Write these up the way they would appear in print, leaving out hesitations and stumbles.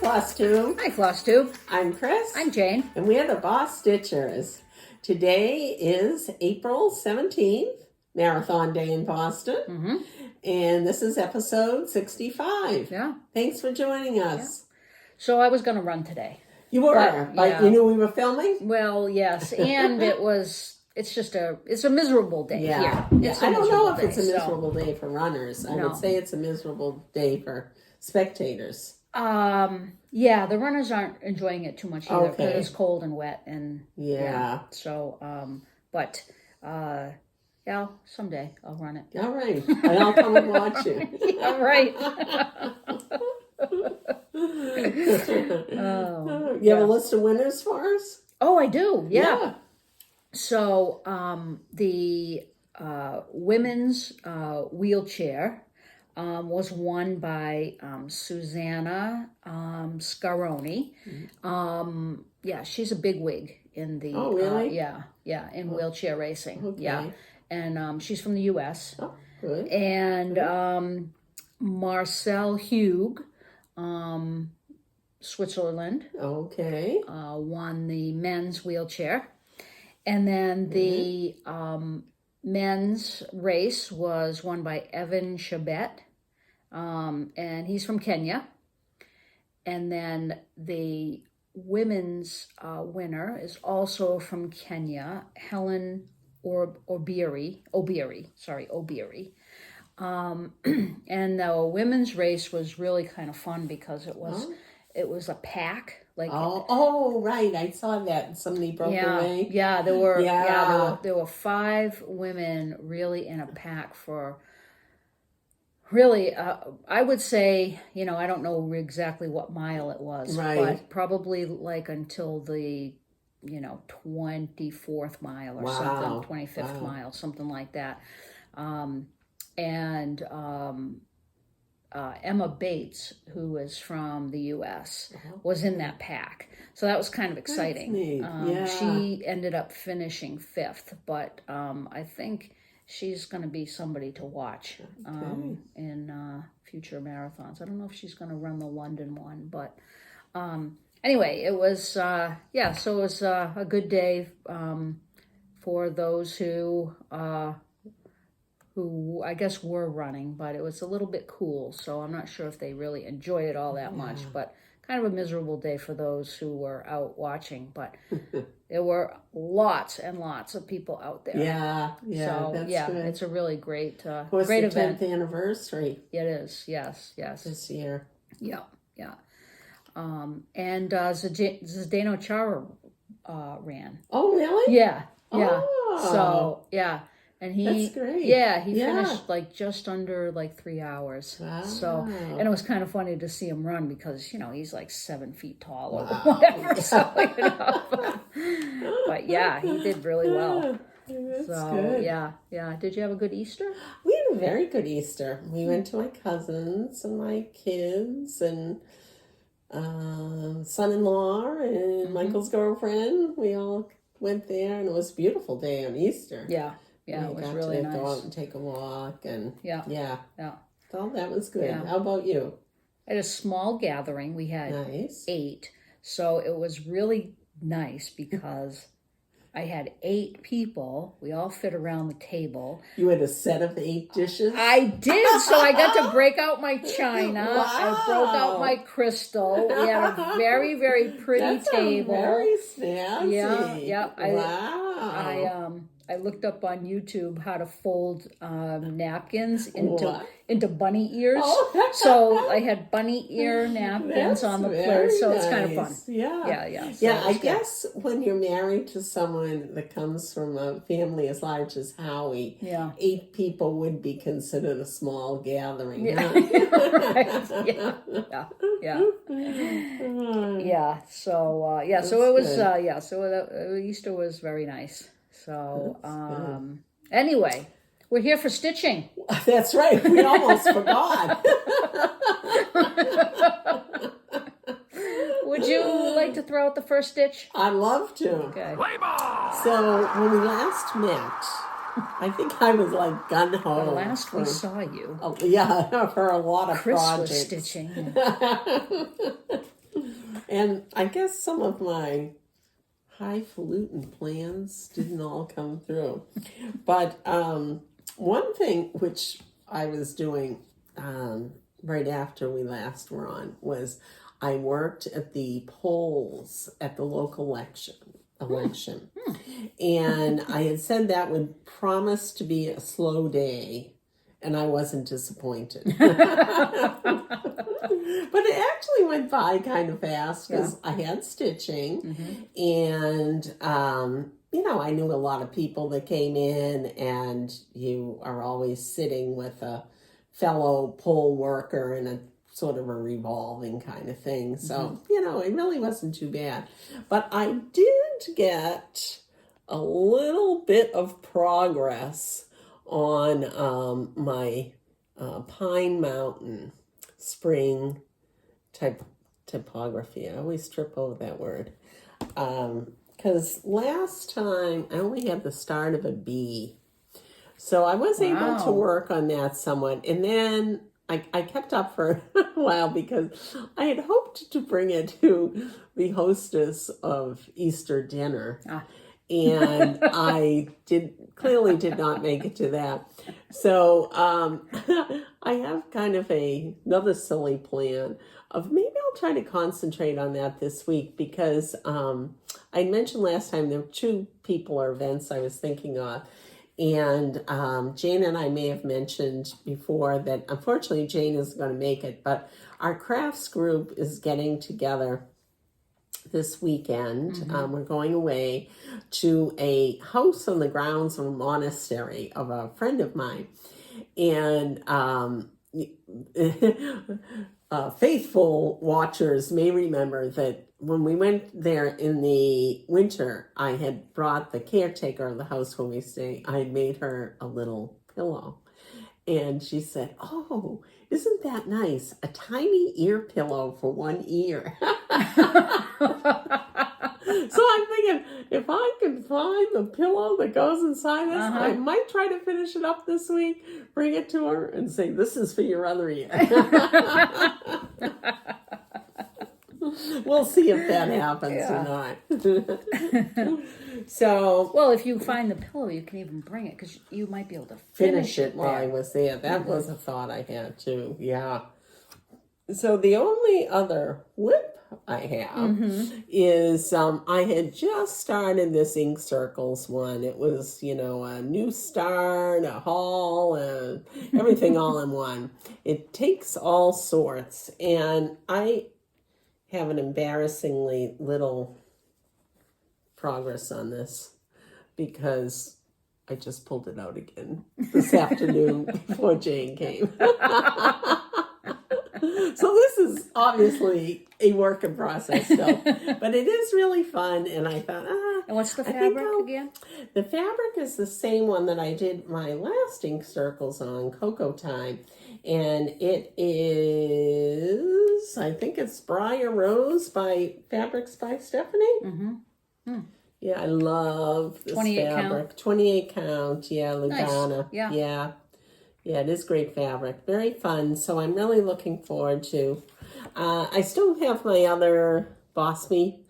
Floss Tube. Hi, Floss Tube. I'm Chris. I'm Jane. And we are the BosStitchers. Today is April 17th, Marathon Day in Boston. Mm-hmm. And this is episode 65. Yeah. Thanks for joining us. Yeah. So I was going to run today. You were, but you knew we were filming? Well, yes. And it's a miserable day here. I don't know if it's a miserable day for runners. I would say it's a miserable day for spectators. Yeah, the runners aren't enjoying it too much either because it's cold and wet and so someday I'll run it. All right. And I'll come and watch you. Yeah, right. You have a list of winners for us? Oh, I do. Yeah. So, the women's wheelchair was won by Susanna Scaroni. Mm-hmm. She's a bigwig in the in wheelchair racing. Okay. Yeah, and she's from the U.S. Oh, good. And Marcel Hugh, Switzerland. Okay. Won the men's wheelchair, and then the men's race was won by Evan Shabet, and he's from Kenya. And then the women's winner is also from Kenya, Helen Obiri. And the women's race was really kind of fun because it was a pack. Like right, I saw that somebody broke away. Yeah, there were 5 women really in a pack for really I would say, I don't know exactly what mile it was, but probably like until the 24th mile or something, 25th mile, something like that. Emma Bates, who is from the U.S., was in that pack. So that was kind of exciting. She ended up finishing 5th, but I think she's going to be somebody to watch in future marathons. I don't know if she's going to run the London one, but anyway, it was, so it was a good day for those who I guess were running, but it was a little bit cool, so I'm not sure if they really enjoyed it all that much, but kind of a miserable day for those who were out watching, but there were lots and lots of people out there. That's good. It's a really great great event. 10th anniversary. It is, yes. This year. Yeah. And Zdeno Chara ran. Oh, really? Yeah. Oh. So, and that's great. He finished like just under 3 hours. Wow. So, and it was kind of funny to see him run because, he's like 7 feet tall or whatever. So, but yeah, he did really well. That's so, good. Yeah. Did you have a good Easter? We had a very good Easter. We went to my cousins and my kids and son-in-law and Michael's girlfriend. We all went there, and it was a beautiful day on Easter. Yeah, it was really nice. Go out and take a walk, and yeah. So that was good. Yeah. How about you? At a small gathering, we had 8, so it was really nice because I had 8 people. We all fit around the table. You had a set of 8 dishes? I did. So I got to break out my china. Wow. I broke out my crystal. We had a very, very pretty table. Very snazzy. Yeah. Wow. I looked up on YouTube how to fold napkins into bunny ears. Oh. So I had bunny ear napkins on the plate. So it's kind of fun. Yeah. So I guess when you're married to someone that comes from a family as large as Howie, 8 people would be considered a small gathering. Yeah. Huh? Right. Yeah. So so it was so Easter was very nice. So anyway, we're here for stitching. That's right. We almost forgot. Would you like to throw out the first stitch? I'd love to. Okay. So when we last met, I think I was like gun-ho. The last we saw you. For a lot of Chris projects. was stitching. And I guess some of my highfalutin plans didn't all come through. But one thing which I was doing right after we last were on was I worked at the polls at the local election. And I had said that would promise to be a slow day, and I wasn't disappointed. But it actually went by kind of fast because I had stitching, and I knew a lot of people that came in, and you are always sitting with a fellow poll worker in a sort of a revolving kind of thing. So, it really wasn't too bad. But I did get a little bit of progress on my Pine Mountain spring typography. I always trip over that word. Because last time I only had the start of a B. So I was able to work on that somewhat. And then I kept up for a while because I had hoped to bring it to the hostess of Easter dinner. And I clearly did not make it to that. So I have kind of another silly plan of maybe I'll try to concentrate on that this week because I mentioned last time there were 2 people or events I was thinking of. And Jane and I may have mentioned before that unfortunately Jane isn't going to make it, but our crafts group is getting together this weekend. We're going away to a house on the grounds of a monastery of a friend of mine. And faithful watchers may remember that when we went there in the winter, I had brought the caretaker of the house where we stay. I had made her a little pillow. And she said, "Oh, isn't that nice? A tiny ear pillow for one ear." So I'm thinking, if I can find the pillow that goes inside this, I might try to finish it up this week, bring it to her, and say, "This is for your other ear." We'll see if that happens or not. So, well, if you find the pillow, you can even bring it because you might be able to finish it while I was there. That was a thought I had too. Yeah. So the only other whip I have is I had just started this Ink Circles one. It was, a new start, a haul, and everything all in one. It takes all sorts, and I have an embarrassingly little progress on this because I just pulled it out again this afternoon before Jane came. So this is obviously a work in process still, but it is really fun. And I thought, and what's the fabric again? The fabric is the same one that I did my last Ink Circles on, Cocoa Time. And it is, I think it's Briar Rose by Fabrics by Stephanie. Yeah, I love this 28 fabric. Count. 28 count, yeah, Lugana. Nice. Yeah, it is great fabric. Very fun. So I'm really looking forward to. I still have my other Boss Me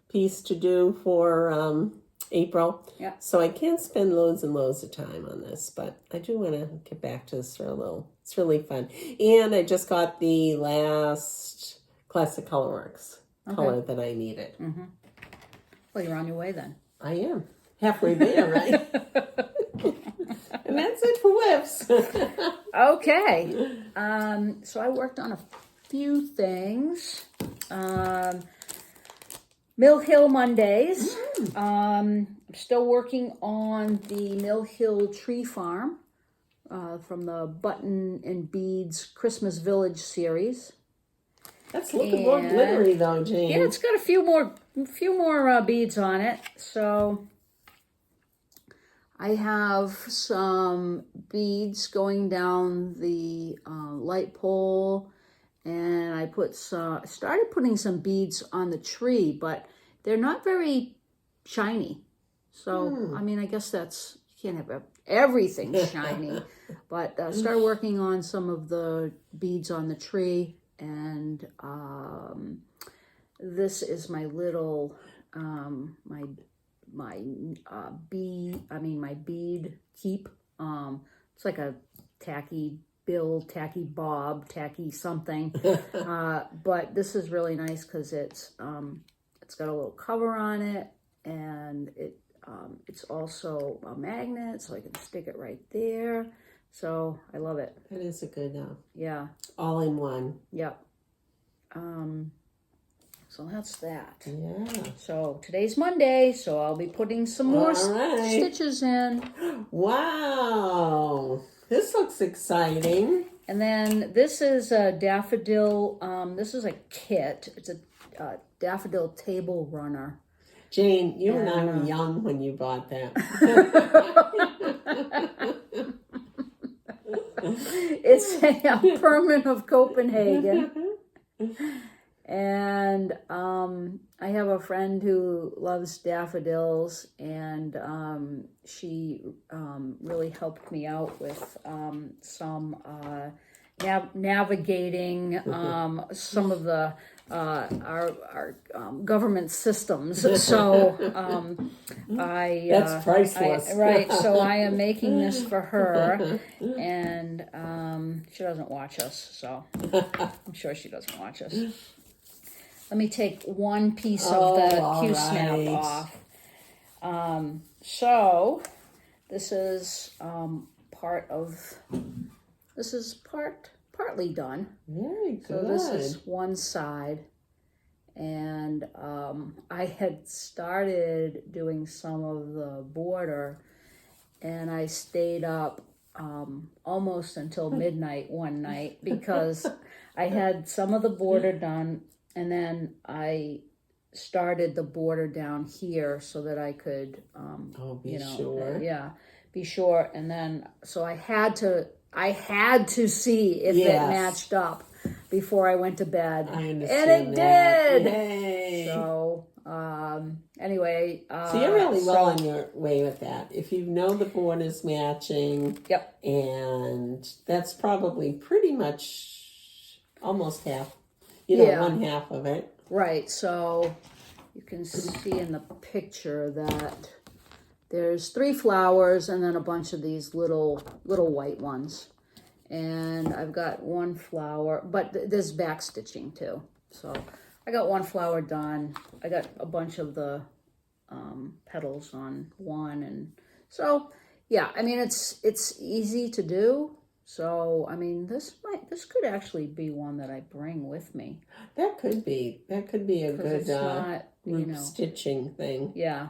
piece to do for April. Yeah. So I can't spend loads and loads of time on this, but I do want to get back to this for a little. It's really fun. And I just got the last Classic Colorworks color that I needed. Well, you're on your way then. I am. Halfway there, right? And that's it for whips. Okay. So I worked on a few things. Mill Hill Mondays. I'm still working on the Mill Hill Tree Farm from the Button and Beads Christmas Village series. That's looking more glittery though, Jane. Yeah, it's got a few more beads on it. So I have some beads going down the light pole, and I started putting some beads on the tree, but they're not very shiny. So I mean, I guess you can't have everything shiny, but started working on some of the beads on the tree. And this is my little, my bead keep. It's like a tacky bill, tacky bob, tacky something. But this is really nice because it's got a little cover on it, and it's also a magnet, so I can stick it right there. So I love it. That is a good, yeah, all in one. Yep. So that's that. Yeah. So today's Monday, so I'll be putting some more stitches in. Wow. This looks exciting. And then this is a daffodil, this is a kit. It's a daffodil table runner. Jane, you and I were young when you bought that. It's a Permin of Copenhagen. And I have a friend who loves daffodils, and she really helped me out with some navigating some of the our government systems. So that's priceless. Right. So I am making this for her, and she doesn't watch us, so I'm sure she doesn't watch us. Let me take one piece of the Q-snap off. So this is partly done. Very good. So this is one side, and I had started doing some of the border, and I stayed up almost until midnight one night because I had some of the border done. And then I started the border down here so that I could, be sure. And then, so I had to see if it matched up before I went to bed. I understand. And it did. Yay. So, anyway. So you're really well on your way with that. If you know the borders matching. Yep. And that's probably pretty much almost half. One half of it. Right, so you can see in the picture that there's 3 flowers and then a bunch of these little white ones. And I've got one flower, but there's back stitching too. So I got one flower done. I got a bunch of the petals on one, and so yeah, I mean it's easy to do. So, I mean, this could actually be one that I bring with me. That could be a good group stitching thing. Yeah.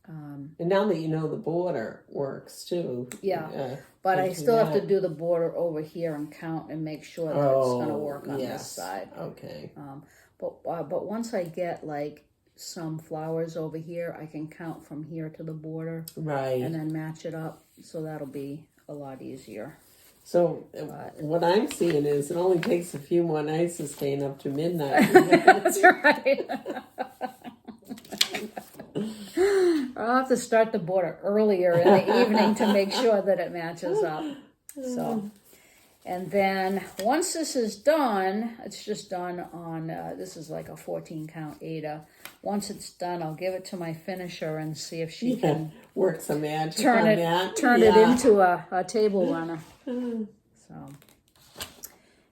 And now that you know the border works too. Yeah. But I still have to do the border over here and count and make sure that it's going to work on this side. Okay. But once I get like some flowers over here, I can count from here to the border. Right. And then match it up. So that'll be a lot easier. So what I'm seeing is it only takes a few more nights of staying up to midnight. That's right. I'll have to start the border earlier in the evening to make sure that it matches up. So, and then once this is done, it's just done on, this is like a 14 count Ada. Once it's done, I'll give it to my finisher and see if she can work some magic turn it into a table runner. So,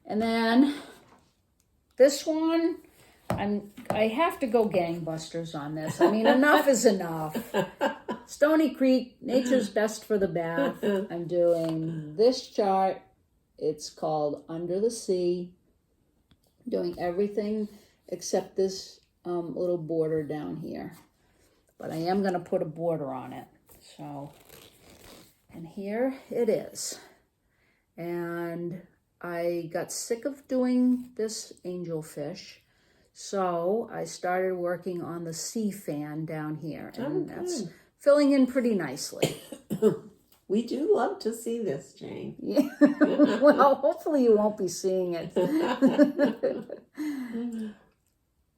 and then this one, I have to go gangbusters on this. I mean, enough is enough. Stoney Creek, Nature's Best for the Bath. I'm doing this chart. It's called Under the Sea. Doing everything except this little border down here. But I am going to put a border on it. So, and here it is. And I got sick of doing this angelfish. So I started working on the sea fan down here. And that's filling in pretty nicely. We do love to see this, Jane. Yeah. Well, hopefully you won't be seeing it.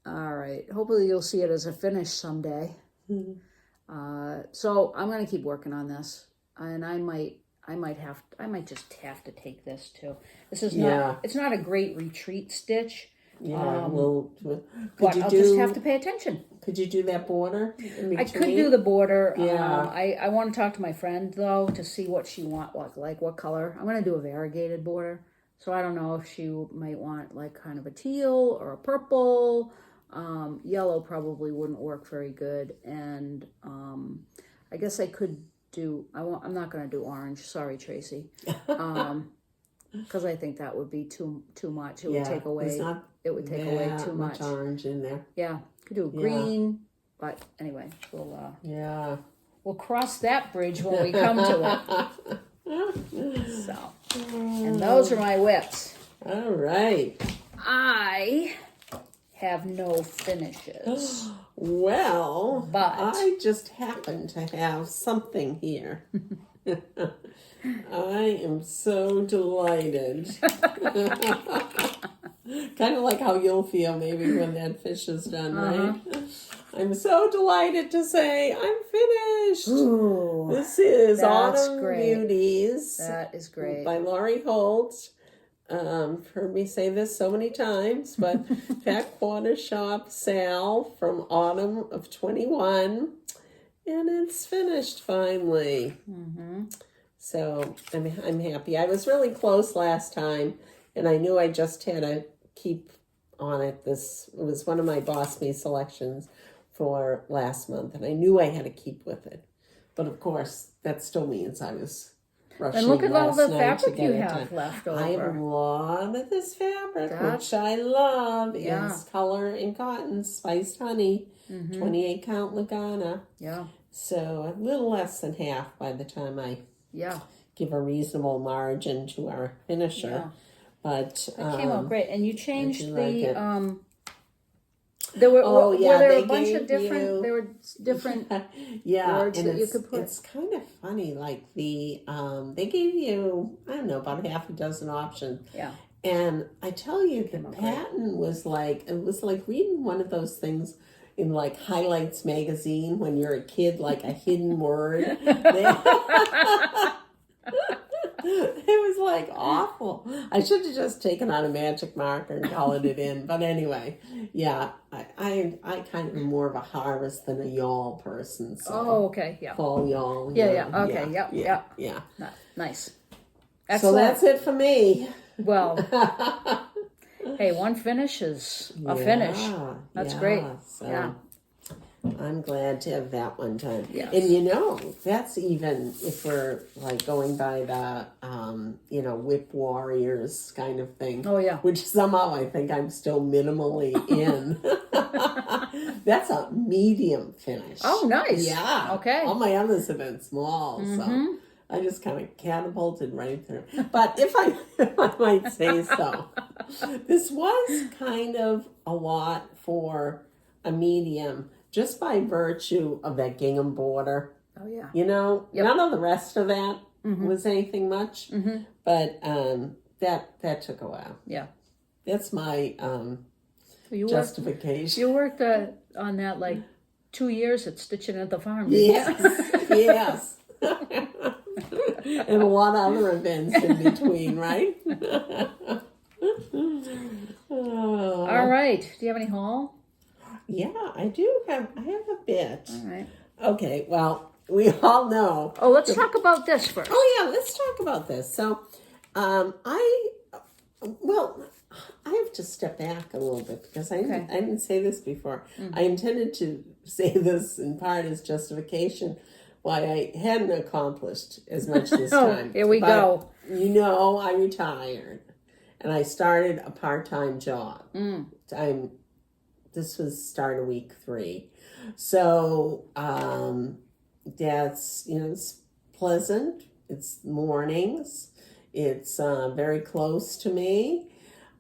All right. Hopefully you'll see it as a finish someday. So I'm going to keep working on this. And I might just have to take this too. This is not, it's not a great retreat stitch, Yeah, but I'll just have to pay attention. Could you do that border in between? I could do the border. Yeah. I want to talk to my friend, though, to see what she wants, like what color. I'm going to do a variegated border. So I don't know if she might want like kind of a teal or a purple. Yellow probably wouldn't work very good. And I guess I could do, I'm not going to do orange. Sorry, Tracy. Because I think that would be too much. It would take away. It would take away too much orange in there. Yeah, could do green, but anyway, we'll cross that bridge when we come to it. So, and those are my whips. All right. I have no finishes. Well, but I just happen to have something here. I am so delighted. Kind of like how you'll feel maybe when that fish is done, right? I'm so delighted to say I'm finished. Ooh, this is Autumn Beauties. That is great. By Laurie Holt. Heard me say this so many times, but Fat Quarter Shop Sal from autumn of 21. And it's finished finally. Mm-hmm. So I'm happy. I was really close last time, and I knew I just had to keep on it. It was one of my Boss Me selections for last month, and I knew I had to keep with it. But of course, that still means I was rushing. And look at all the fabric you have left over. I have a lot of this fabric, which I love. Yeah. It's color and cotton, spiced honey, 28 count Lugana. Yeah. So a little less than half by the time I give a reasonable margin to our finisher. Yeah. But it came out great. And you changed the there were there a bunch of different there were different words that you could put. It's kind of funny, like they gave you, I don't know, about half a dozen options. Yeah. And I tell you, the pattern was like, it was like reading one of those things in like Highlights magazine when you're a kid, like a hidden word. It was like awful. I should have just taken out a magic marker and colored it in. But anyway, yeah, I kind of am more of a harvest than a yawl person. So Okay, yeah. Fall yawl. Okay, yeah. Nice. Excellent. So that's it for me. Well, hey, one finish is a finish. That's great. So I'm glad to have that one done. Yes. And that's even if we're like going by the, Whip Warriors kind of thing. Oh, yeah. Which somehow I think I'm still minimally in. That's a medium finish. Oh, nice. Yeah. Okay. All my others have been small, so I just kind of catapulted right through. But if I might say so, this was kind of a lot for a medium, just by virtue of that gingham border. Oh, yeah. None of the rest of that was anything much, but that took a while. Yeah. That's my justification. You worked on that like 2 years at Stitching at the Farm. Yes, yes. And a lot of other events in between, right? All right. Do you have any haul? Yeah, I do have. I have a bit. All right. Okay. Well, we all know. Oh, let's talk about this first. Oh yeah, let's talk about this. So, I have to step back a little bit because I didn't say this before. I intended to say this in part as justification why I hadn't accomplished as much this time. Here we go. I retired and I started a part-time job. This was start of week 3. So that's, it's pleasant. It's mornings. It's very close to me.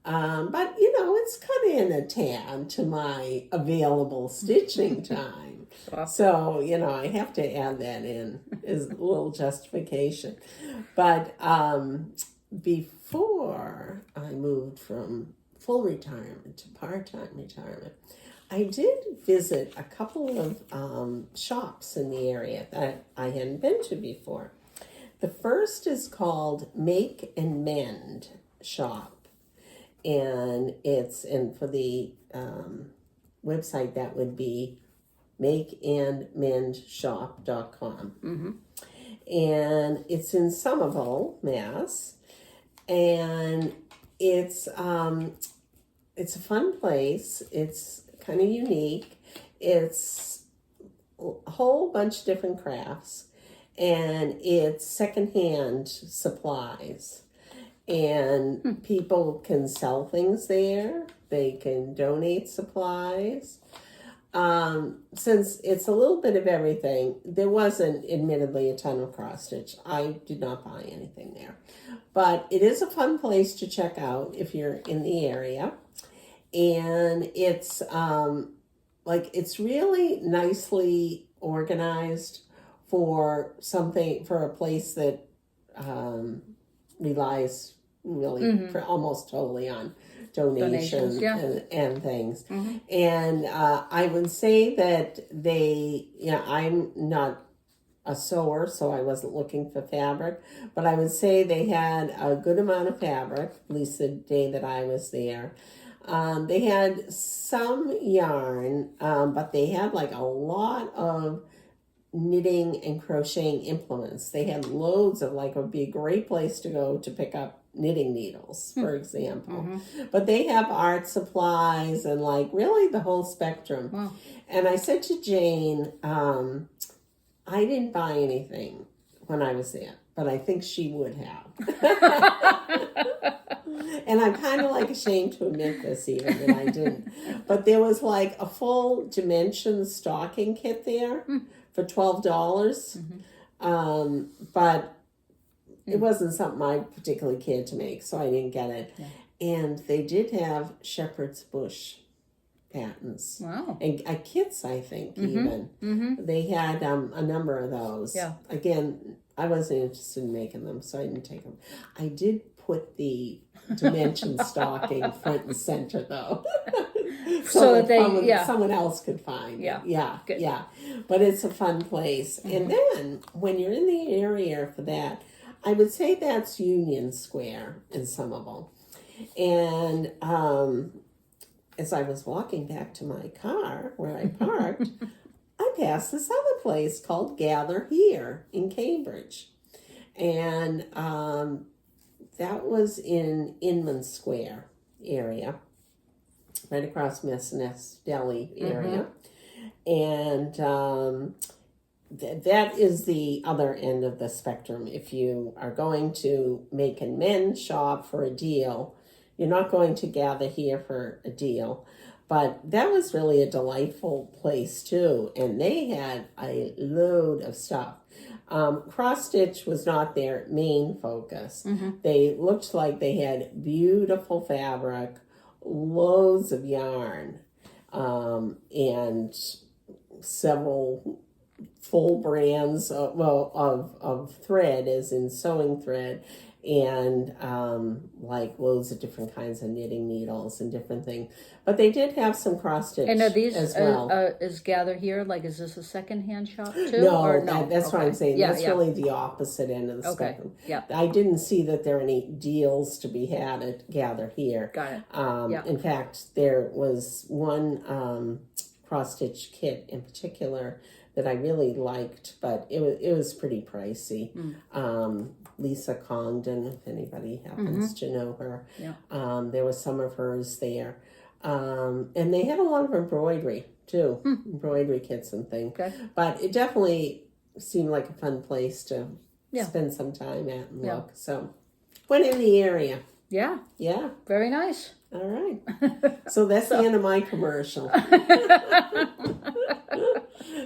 But, it's cut in a tad to my available stitching time. So, I have to add that in as a little justification. But before I moved from full retirement to part-time retirement, I did visit a couple of shops in the area that I hadn't been to before. The first is called Make and Mend Shop. and for the website, that would be makeandmendshop.com. Mm-hmm. And it's in Somerville, Mass. And it's a fun place. It's kind of unique. It's a whole bunch of different crafts, and it's secondhand supplies. And people can sell things there. They can donate supplies. Since it's a little bit of everything, there wasn't admittedly a ton of cross stitch. I did not buy anything there. But it is a fun place to check out if you're in the area. And it's it's really nicely organized for a place that relies really almost totally on donations and things. Mm-hmm. And I would say that I'm not a sewer, so I wasn't looking for fabric, but I would say they had a good amount of fabric, at least the day that I was there. They had some yarn, but they had like a lot of knitting and crocheting implements. They had loads of it would be a great place to go to pick up knitting needles, for example. Mm-hmm. But they have art supplies and really the whole spectrum. Wow. And I said to Jane, I didn't buy anything when I was there, but I think she would have. And I'm kind of ashamed to admit this even that I didn't. But there was a full dimension stocking kit there for $12. But it wasn't something I particularly cared to make, so I didn't get it. Yeah. And they did have shepherd's bush patterns. Wow. And kits, I think, even. Mm-hmm. They had a number of those. Yeah. Again, I wasn't interested in making them, so I didn't take them. I did put the dimension stocking front and center, though. so that someone else could find it. Yeah. Good. Yeah. But it's a fun place. Mm-hmm. And then, when you're in the area for that, I would say that's Union Square in Somerville. And as I was walking back to my car where I parked, I passed this other place called Gather Here in Cambridge. And that was in Inman Square area, right across Messines Deli area. And that is the other end of the spectrum. If you are going to make and mend shop for a deal, you're not going to Gather Here for a deal. But that was really a delightful place too. And they had a load of stuff. Cross stitch was not their main focus. They looked like they had beautiful fabric, loads of yarn, and several full brands of thread, as in sewing thread, and loads of different kinds of knitting needles and different things. But they did have some cross stitch and are these, as well. Is Gather Here, is this a second-hand shop too? No, that's what I'm saying. That's really the opposite end of the spectrum. Yeah. I didn't see that there are any deals to be had at Gather Here. Got it. In fact, there was one cross stitch kit in particular that I really liked, but it was pretty pricey. Lisa Congdon, if anybody happens to know her. Yeah. There was some of hers there. And they had a lot of embroidery too, embroidery kits and things. Okay. But it definitely seemed like a fun place to spend some time at and look. So went in the area. Yeah. Yeah. Very nice. All right. So that's the end of my commercial.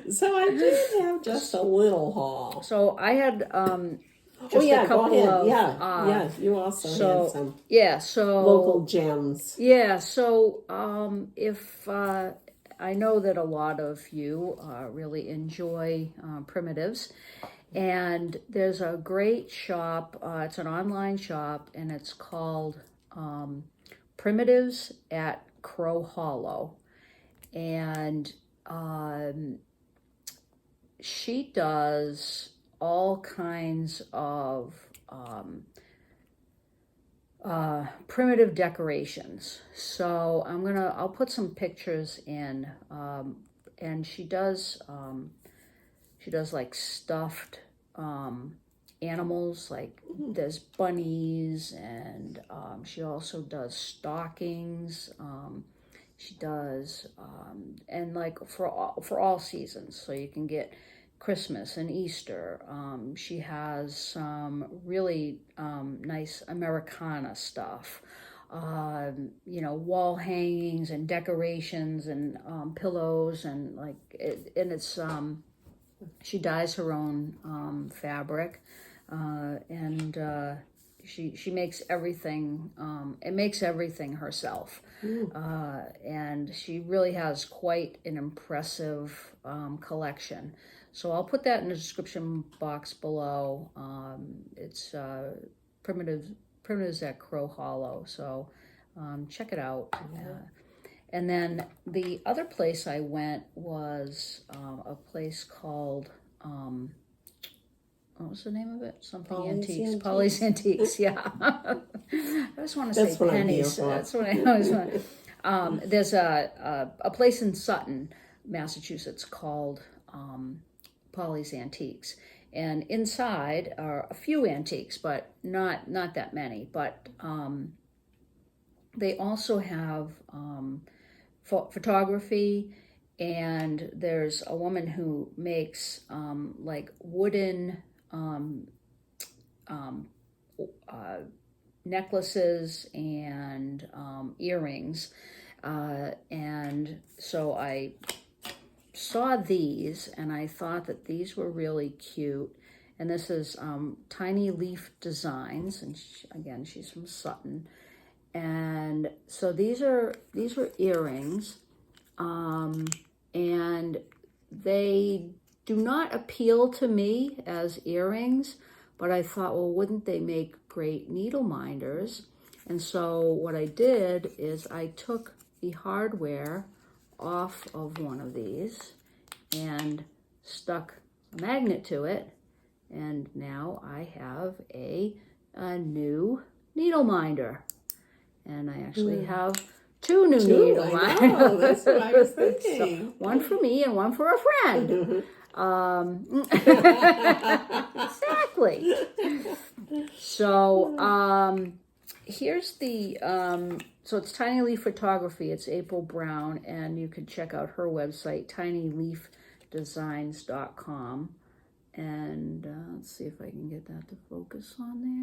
So I did have just a little haul. So I had a couple go ahead. of you also had some local gems. Yeah, so if I know that a lot of you really enjoy primitives, and there's a great shop, it's an online shop, and it's called Primitives at Crow Hollow, and she does all kinds of primitive decorations. So I'll put some pictures in, and she does like stuffed animals, like there's bunnies, and she also does stockings. She does, and like for all seasons, so you can get Christmas and Easter. She has some really nice Americana stuff. Wall hangings and decorations and pillows, and like it's she dyes her own fabric, and she makes everything. It makes everything herself, and she really has quite an impressive collection. So I'll put that in the description box below. It's Primitives at Crow Hollow. So check it out. And then the other place I went was a place called, what was the name of it? Something Paulies Antiques. Antiques. Paulies Antiques, yeah. I just want to say pennies. That's what I always want. There's a place in Sutton, Massachusetts called Paulies Antiques. And inside are a few antiques, but not that many. But they also have photography, and there's a woman who makes like wooden necklaces and earrings, and so I saw these and I thought that these were really cute. And this is Tiny Leaf Designs, and again, she's from Sutton. And so these were earrings, and they do not appeal to me as earrings, but I thought, well, wouldn't they make great needle minders? And so what I did is I took the hardware off of one of these and stuck a magnet to it, and now I have a new needle minder. And I actually have two new needle minders. That's what I was thinking. So, one for me and one for a friend. Exactly. So here's the, so it's Tiny Leaf Photography. It's April Brown, and you can check out her website, tinyleafdesigns.com. And let's see if I can get that to focus on there.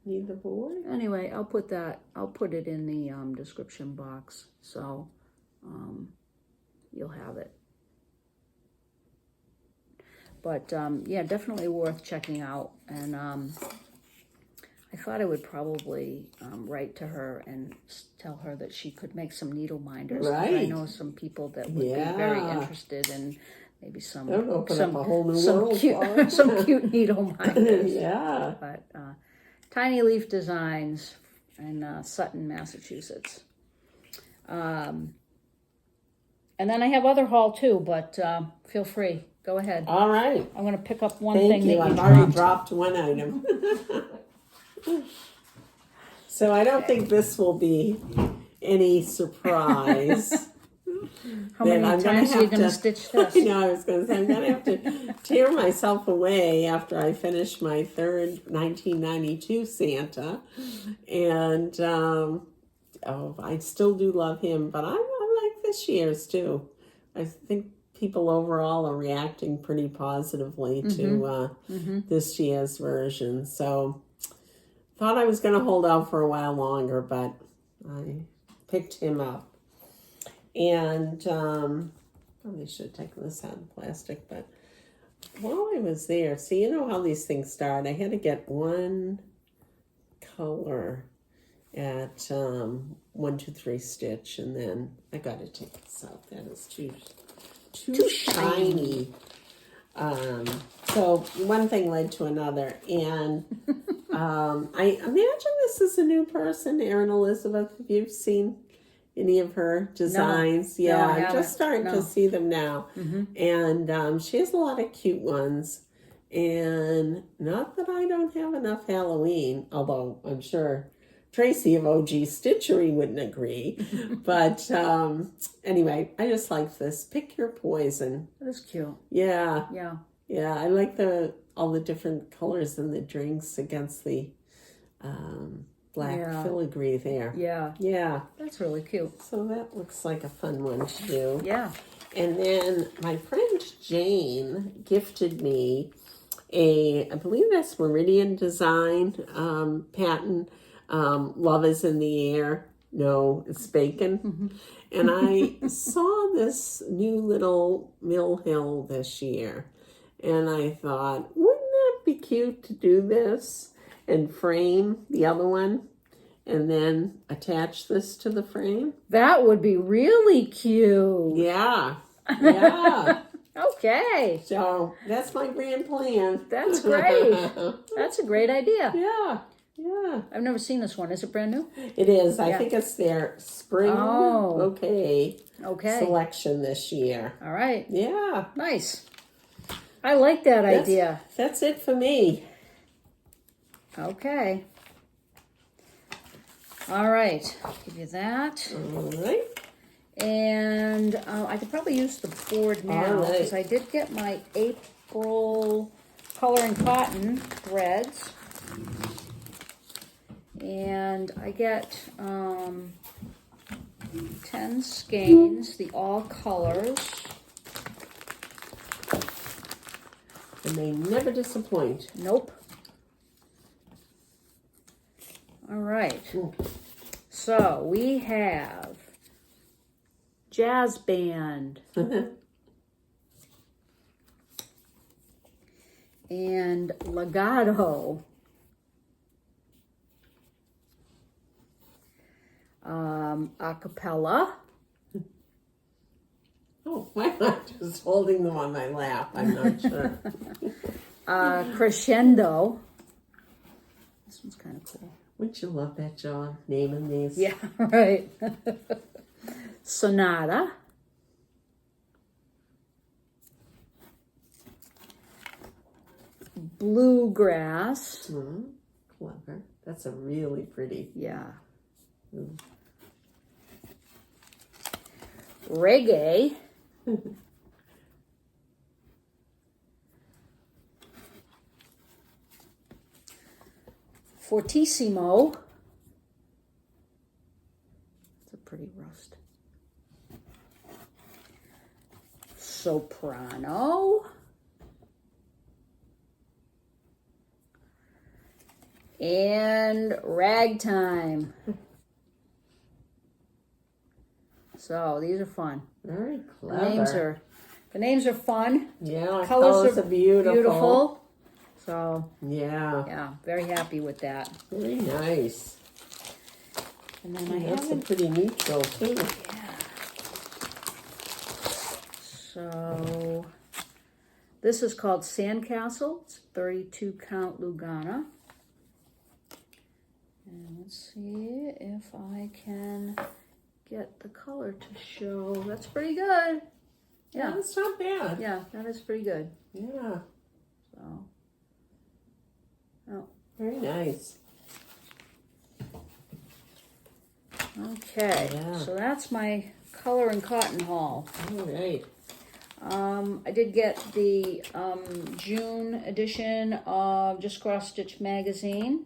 Need the board? Anyway, I'll put it in the description box, so you'll have it. But yeah, definitely worth checking out. And I thought I would probably write to her and tell her that she could make some needle minders. Right. I know some people that would be very interested in maybe some That would open up a whole new some world cute for her. some cute needle minders. Yeah. But Tiny Leaf Designs in Sutton, Massachusetts. And then I have other haul too, but feel free. Go ahead. All right. I'm going to pick up one Thank thing you. that you I've already dropped. dropped one item. So I don't think this will be any surprise. How many times are you going to stitch this? I know, I was going to say, I'm going to have to tear myself away after I finish my third 1992 Santa. And, I still do love him, but I like this year's too. I think people overall are reacting pretty positively to this year's version. So thought I was going to hold out for a while longer, but I picked him up. And probably should have taken this out of plastic, but while I was there, so you know how these things start. I had to get one color at 1, 2, 3 stitch, and then I got to take this out. That is too shiny. So one thing led to another, and I imagine this is a new person, Erin Elizabeth. Have you seen any of her designs? No, I'm just starting to see them now. And she has a lot of cute ones. And not that I don't have enough Halloween, although I'm sure Tracy of OG Stitchery wouldn't agree. But anyway, I just like this. Pick your poison. That is cute. Yeah. Yeah. Yeah, I like all the different colors in the drinks against the black filigree there. Yeah. Yeah. That's really cute. So that looks like a fun one to do. Yeah. And then my friend Jane gifted me I believe that's Meridian Design patent. Love is in the air. No, it's bacon. Mm-hmm. And I saw this new little Mill Hill this year. And I thought, wouldn't that be cute to do this and frame the other one and then attach this to the frame? That would be really cute. Yeah. Yeah. Okay. So that's my grand plan. That's great. That's a great idea. Yeah. Yeah. I've never seen this one. Is it brand new? It is. I think it's their spring bouquet selection this year. All right. Yeah. Nice. I like that idea. That's it for me. Okay. All right. Give you that. All right. And I could probably use the board now because I did get my April color and cotton threads. And I get 10 skeins, the all colors. And they never disappoint. Nope. All right. So we have jazz band. And legato. A cappella. Oh, why am I just holding them on my lap? I'm not sure. Crescendo. This one's kind of cool. Wouldn't you love that, John? Naming these. Yeah, right. Sonata. Bluegrass. Clever. That's a really pretty. Yeah. Reggae. Fortissimo. It's a pretty rust. Soprano. And ragtime. So these are fun. Very clever. The names are fun. Yeah, Colors are beautiful. So yeah, very happy with that. Very nice. And then that's a pretty neutral too. Yeah. So this is called Sandcastle. It's 32 count Lugana. And let's see if I can get the color to show. That's pretty good. Yeah, that's not bad. Yeah, that is pretty good. Yeah. So, very nice. Okay, so that's my color and cotton haul. All right. I did get the June edition of Just Cross Stitch magazine.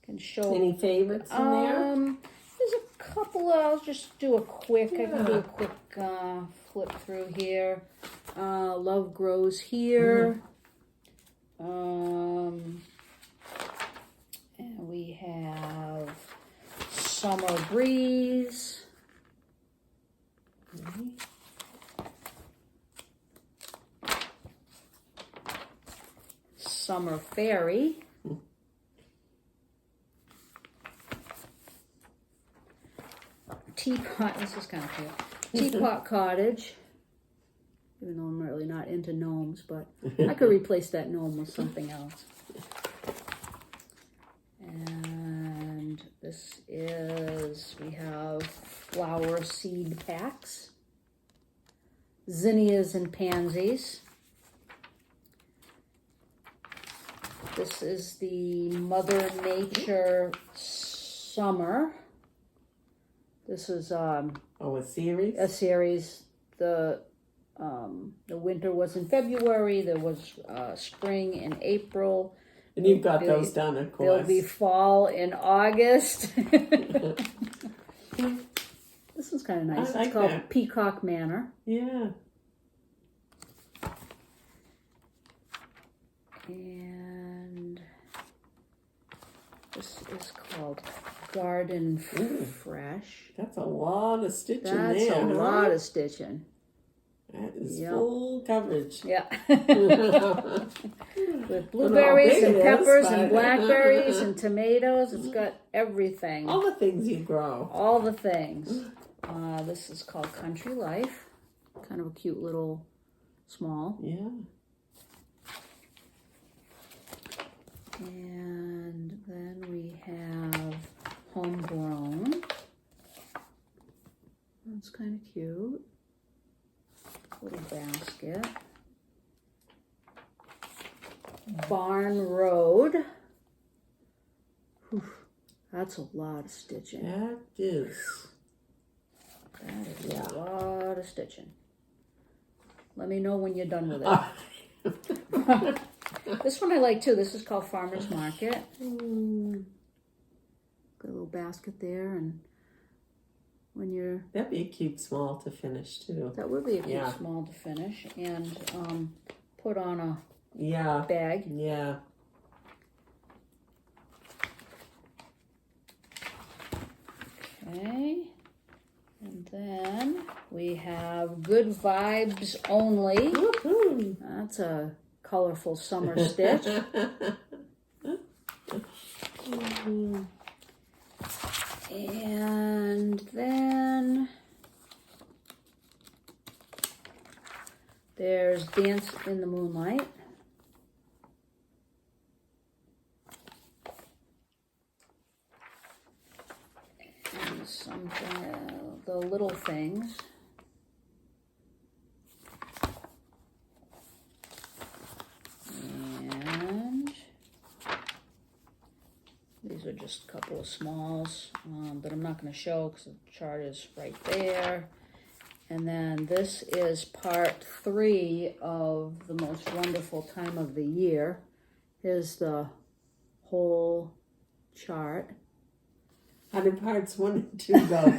Can show any favorites in there? There's a couple. I'll just do a quick. I can do a quick flip through here. Love Grows Here. And we have Summer Breeze. Summer Fairy. Teapot, this is kind of cute. Teapot Cottage. Even though I'm really not into gnomes, but I could replace that gnome with something else. And this is, we have flower seed packs. Zinnias and pansies. This is the Mother Nature Summer. This is a series. A series. The winter was in February. There was spring in April. And you've got those done, of course. There'll be fall in August. This one's kind of nice. It's called Peacock Manor. Yeah. And this is called Garden Fresh. That's a lot of stitching there. That's a lot of stitching. That is full coverage. Yeah. With blueberries and peppers and blackberries and tomatoes. It's got everything. All the things you grow. All the things. This is called Country Life. Kind of a cute little small. Yeah. And then we have Homegrown. That's kind of cute. Little basket. Barn Road. Whew, that's a lot of stitching. That is. That is a lot of stitching. Let me know when you're done with it. This one I like too. This is called Farmer's Market. Got a little basket there, and when you're... That'd be a cute small to finish too. That would be a cute small to finish, and put on a bag. Yeah. Okay. And then we have Good Vibes Only. Woo-hoo. That's a colorful summer stitch. And then there's Dance in the Moonlight. And something, the Little Things. And these are just a couple of smalls that I'm not going to show because the chart is right there. And then this is part 3 of the most wonderful time of the year. Here's the whole chart. How did parts 1 and 2 go?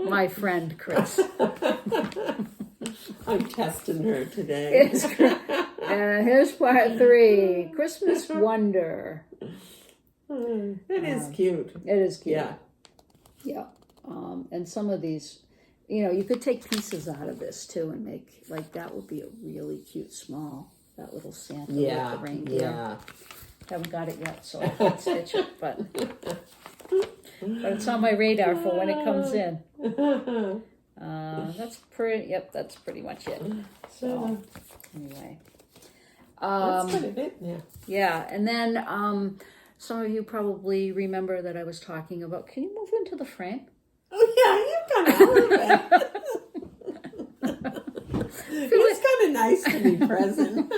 my friend Chris. I'm testing her today. Here's part 3, Christmas Wonder. It is cute. It is cute. Yeah. Yeah. And some of these, you could take pieces out of this too and make, like, that would be a really cute small, that little Santa with the reindeer. Yeah. Haven't got it yet, so I can't stitch it, but it's on my radar for when it comes in. That's pretty much it. So, anyway. That's quite a bit, yeah. Yeah, and then some of you probably remember that I was talking about, can you move into the frame? Oh, yeah, you've got all of it. It's kind of nice to be present.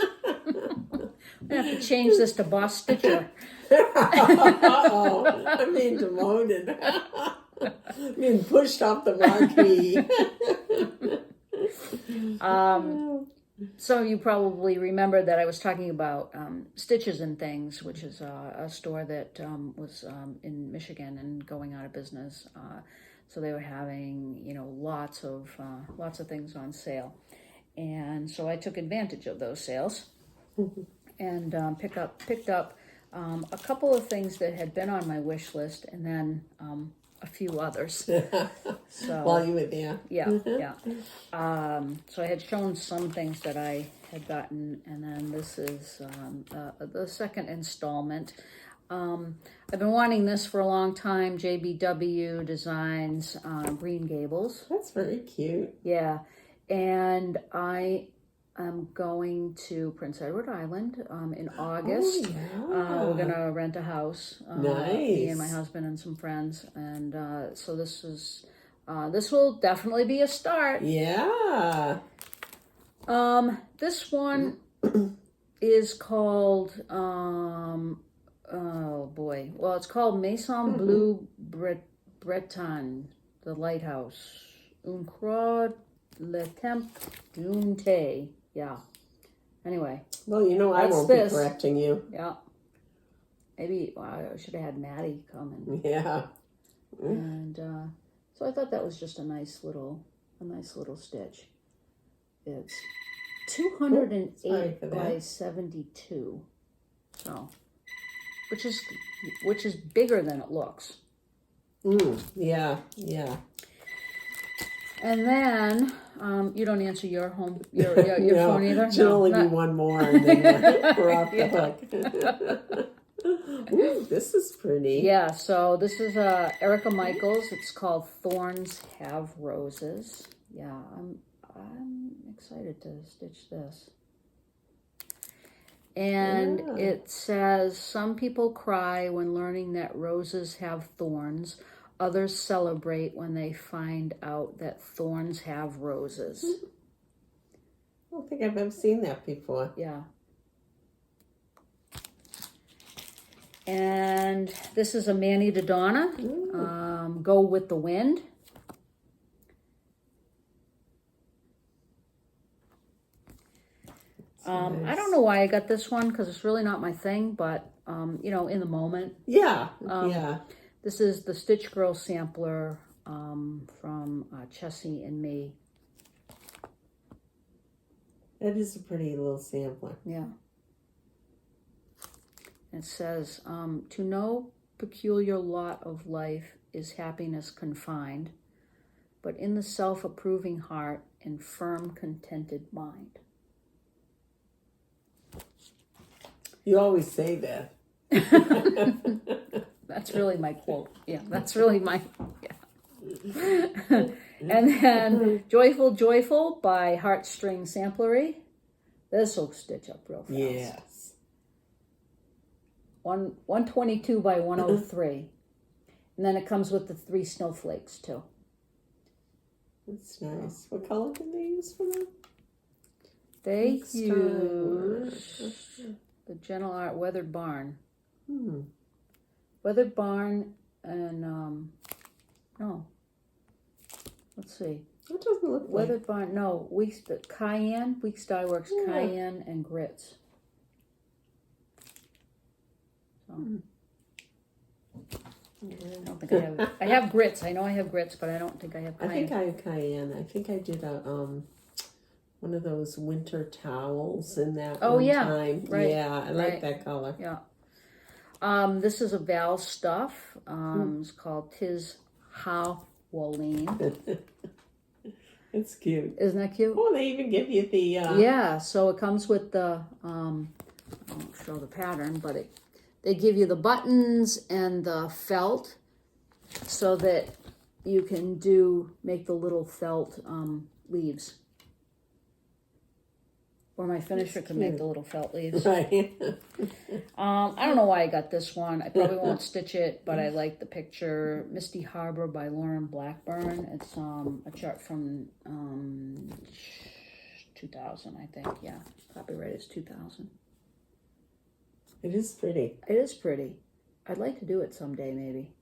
I have to change this to BosStitcher. Uh-oh, I'm being demoted. Being pushed off the marquee. Some of you probably remember that I was talking about Stitches and Things, which is a store that was in Michigan and going out of business. So they were having, lots of things on sale. And so I took advantage of those sales and picked up a couple of things that had been on my wish list, and then a few others. So while you were there. Yeah. So I had shown some things that I had gotten, and then this is the second installment. I've been wanting this for a long time. JBW Designs Green Gables. That's very cute. Yeah, and I am going to Prince Edward Island in August. Oh, yeah. We're gonna rent a house. Nice. Me and my husband and some friends, and so this is This will definitely be a start. Yeah. This one is called, oh boy. Well, it's called Maison Bleu Breton, the lighthouse. Un croix le temps d'une thé. Yeah. Anyway. Well, you know, I won't be correcting you. Yeah. Maybe I should have had Maddie come and. Yeah. And so I thought that was just a nice little stitch. It's 208 by 72, so which is bigger than it looks. Yeah. And then you don't answer your phone either. Should only be one more, and then we're off the hook. Ooh, this is pretty. Yeah, so this is Erica Michaels. It's called Thorns Have Roses. Yeah, I'm excited to stitch this. And it says, some people cry when learning that roses have thorns. Others celebrate when they find out that thorns have roses. I don't think I've ever seen that before. Yeah. And this is a Mani to Donna. Go with the Wind. Nice. I don't know why I got this one because it's really not my thing, but you know, in the moment. Yeah. This is the Stitch Girl sampler from Chessie and me. That is a pretty little sampler. Yeah. It says, to no peculiar lot of life is happiness confined, but in the self-approving heart and firm contented mind. You always say that. That's really my quote. Yeah, that's really my, yeah. And then Joyful Joyful by Heartstring Samplery. This will stitch up real fast. Yes. 122 by 103. And then it comes with the 3 snowflakes too. That's nice. What color did they use for that? They use the Gentle Art Weathered Barn. Weathered Barn and no. Let's see. That doesn't look Weathered Barn. No, Cayenne. Weeks Dye Works Cayenne and Grits. So. I don't think I have. I have grits. I know I have grits, but I don't think I have cayenne. I think I have cayenne. I think I did a one of those winter towels in that time. Right. Yeah, I like that color. Yeah. This is a Val stuff. It's called Tis How Walline. It's cute. Isn't that cute? Oh, they even give you the yeah, so it comes with the I won't show the pattern, but they give you the buttons and the felt so that you can make the little felt leaves. Or my finisher could make the little felt leaves. Right. I don't know why I got this one. I probably won't stitch it, but I like the picture. Misty Harbor by Lauren Blackburn. It's a chart from 2000, I think. Yeah, copyright is 2000. It is pretty. It is pretty. I'd like to do it someday, maybe.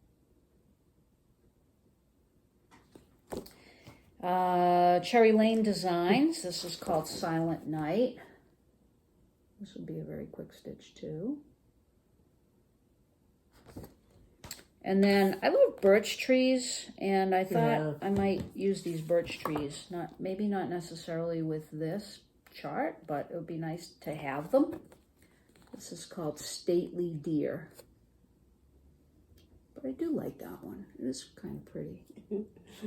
Cherry Lane Designs. This is called Silent Night. This would be a very quick stitch too. And then I love birch trees, and I thought I might use these birch trees. Maybe not necessarily with this chart, but it would be nice to have them. This is called Stately Deer. But I do like that one. It is kind of pretty.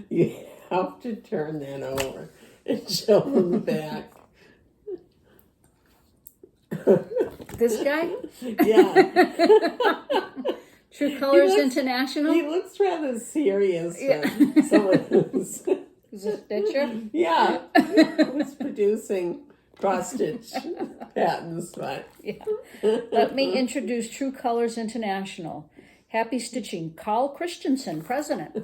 You have to turn that over and show them the back. This guy? Yeah. True Colors International? He looks rather serious. Yeah. Someone who's... He's a stitcher? Yeah. Who's producing cross-stitch patterns, but... Yeah. Let me introduce True Colors International. Happy stitching, Carl Christensen, president.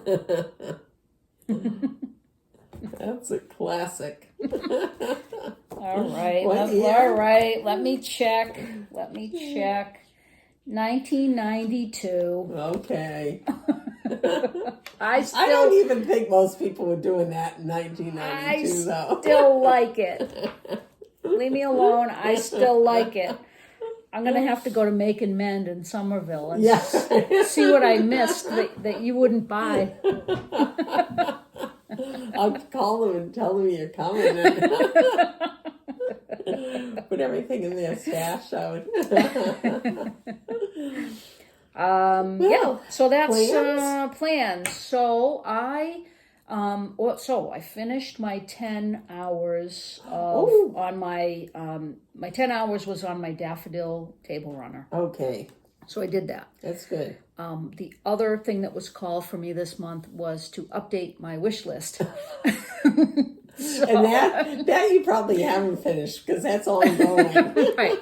That's a classic. All right. What year? All right. Let me check. 1992. Okay. I I don't even think most people were doing that in 1992, though. I still like it. Leave me alone. I still like it. I'm going to have to go to Make and Mend in Somerville and see what I missed that you wouldn't buy. I'll call them and tell them you're coming and put everything in their stash out. So that's plans. So I finished my 10 hours on my my 10 hours was on my Daffodil Table runner. Okay. So I did that. That's good. The other thing that was called for me this month was to update my wish list. And that you probably haven't finished because that's ongoing. Right.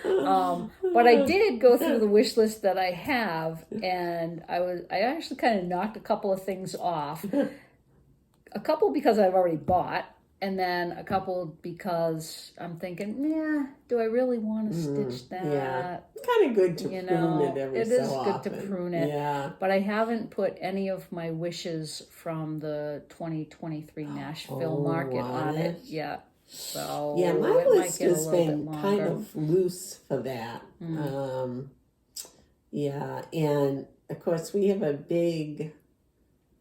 But I did go through the wish list that I have, and I actually kind of knocked a couple of things off. A couple because I've already bought, and then a couple because I'm thinking, do I really want to stitch that? Yeah. It's kind of good to prune it every so often. It is good to prune it. Yeah. But I haven't put any of my wishes from the 2023 Nashville market on it yet. So yeah, my list has been kind longer. of loose for that. And of course we have a big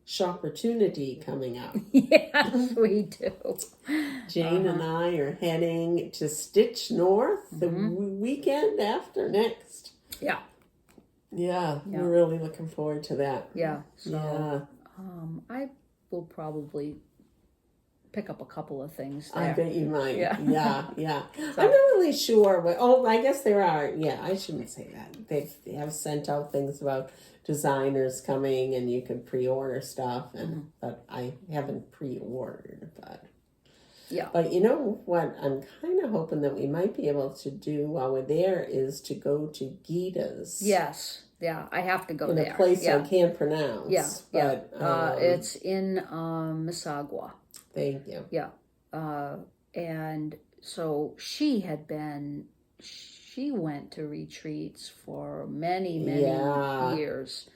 shopportunity coming up. Yes, we do. Jane and I are heading to Stitch North the weekend after next. Yeah, we're really looking forward to that. So I will probably pick up a couple of things there. I bet you might. Yeah. So, I'm not really sure. I guess there are. Yeah, I shouldn't say that. They have sent out things about designers coming and you can pre-order stuff, and but I haven't pre-ordered. But you know what? I'm kind of hoping that we might be able to do while we're there is to go to Gita's. Yes. Yeah, I have to go there. In a place I can't pronounce. It's in Mississauga. Thank you. Yeah. And so she went to retreats for many years.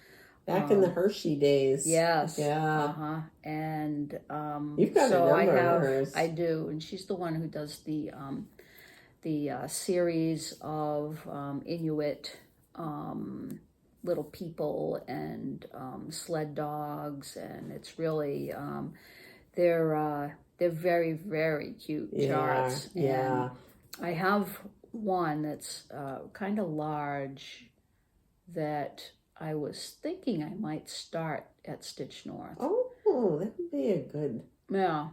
Back in the Hershey days. Yes. Yeah. And you've got a number of hers. I do, and she's the one who does the series of Inuit little people and sled dogs, and it's really they're very, very cute charts. Yeah. And I have one that's kind of large that I was thinking I might start at Stitch North. Oh, that would be a good. Yeah.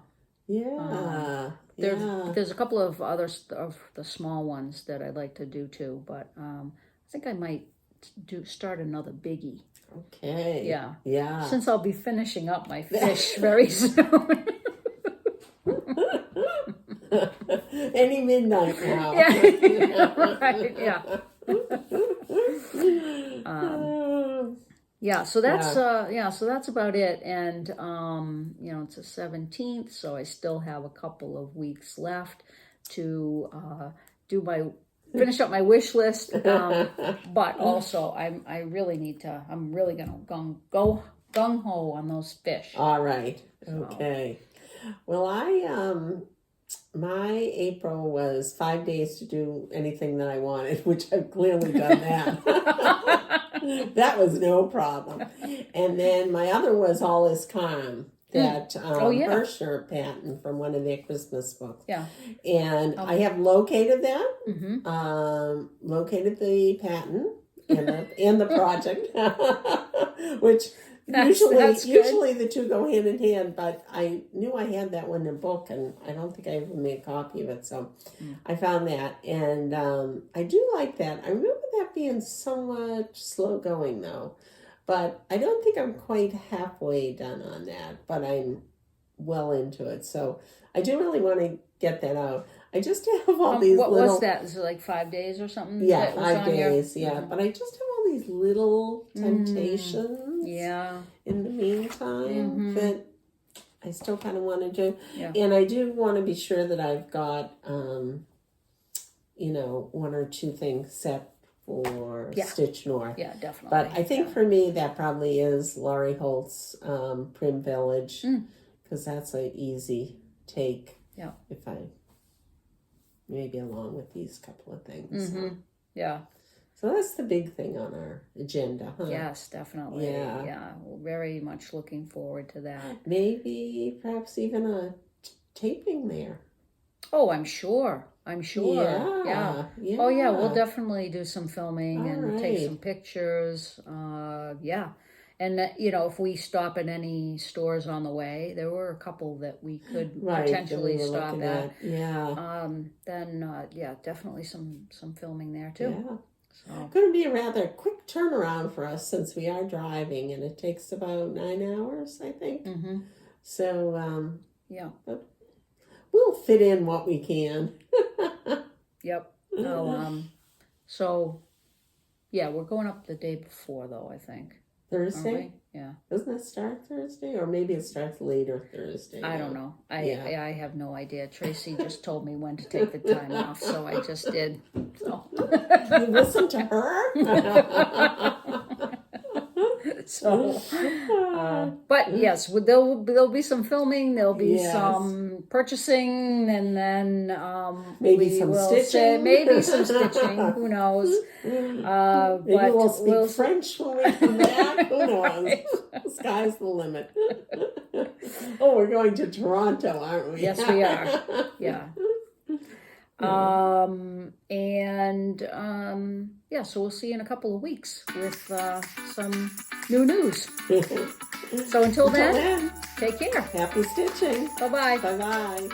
Yeah. There's a couple of others of the small ones that I'd like to do too, but I think I might start another biggie. Okay. Yeah. Since I'll be finishing up my fish very soon. Any midnight now. Right. So that's about it. And it's the 17th, so I still have a couple of weeks left to finish up my wish list. But also I'm really gonna go gung ho on those fish. All right. Okay. Well, my April was 5 days to do anything that I wanted, which I've clearly done that. That was no problem. And then my other was All Is Calm, that Hersher patent from one of their Christmas books. Yeah. And I have located that, located the patent and the project, which usually the two go hand in hand, but I knew I had that one in a book, and I don't think I ever made a copy of it, so I found that, and I do like that. I remember that being somewhat slow going, though, but I don't think I'm quite halfway done on that, but I'm well into it, so I do really want to get that out. I just have all these what little... was that? Is it like 5 days or something? Yeah, 5 days, but I just have all these little temptations in the meantime that I still kind of want to do. Yeah. And I do want to be sure that I've got, one or two things set for Stitch North. Yeah, definitely. But I think for me, that probably is Laurie Holt's Prim Village, because that's an easy take. Yeah. If I, maybe along with these couple of things. Yeah. So that's the big thing on our agenda, huh? Yes, definitely. Yeah. Yeah. We're very much looking forward to that. Maybe perhaps even a taping there. Oh, I'm sure. Yeah. Oh, yeah. We'll definitely do some filming and take some pictures. Yeah. And, if we stop at any stores on the way, there were a couple that we could potentially stop at. Yeah. Then, definitely some filming there too. Yeah. So. Going to be a rather quick turnaround for us since we are driving, and it takes about 9 hours, I think. So, yeah. We'll fit in what we can. Yep. So, yeah, we're going up the day before, though, I think. Thursday? Yeah. Doesn't it start Thursday? Or maybe it starts later Thursday. I don't know. I have no idea. Tracy just told me when to take the time off, so I just did. So. You listen to her? So, but yes, there'll be some filming, there'll be some purchasing, and then maybe some stitching. Maybe some stitching. Who knows? Maybe but we'll speak French when we come back. Who knows? The sky's the limit. Oh, we're going to Toronto, aren't we? Yes, we are. Yeah. So we'll see you in a couple of weeks with some new news. So until then, take care. Happy stitching. Bye-bye. Bye-bye.